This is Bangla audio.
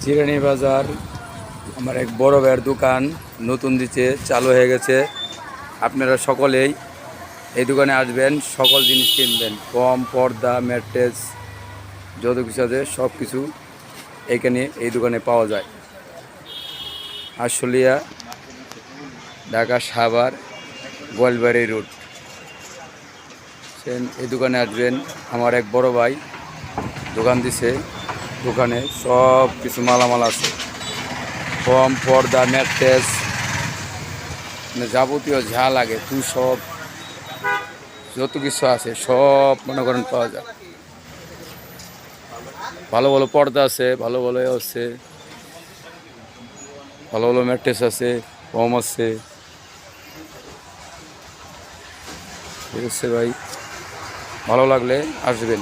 জিরানি বাজার আমার এক বড় ভাইয়ের দোকান নতুন দিচ্ছে, চালু হয়ে গেছে। আপনারা সকলেই এই দোকানে আসবেন, সকল জিনিস কিনবেন। কম পর্দা, ম্যাট্রেস, যত কিছু আছে সব কিছু এখানে এই দোকানে পাওয়া যায়। আশুলিয়া, ঢাকা সাভার, গোয়ালবাড়ি রোড। এই দোকানে আসবেন। আমার এক বড় ভাই দোকান দিছে, দোকানে সব কিছু মালামাল আছে। কম পর্দা, ম্যাট্রেস, যাবতীয় যা লাগে তুই সব যত কিছু আছে সব মনে করেন পাওয়া যায়। ভালো ভালো পর্দা আছে, ভালো ভালো আছে, ভালো ভালো ম্যাট্রেস আছে, কম আছে। ঠিক আছে ভাই, ভালো লাগলে আসবেন।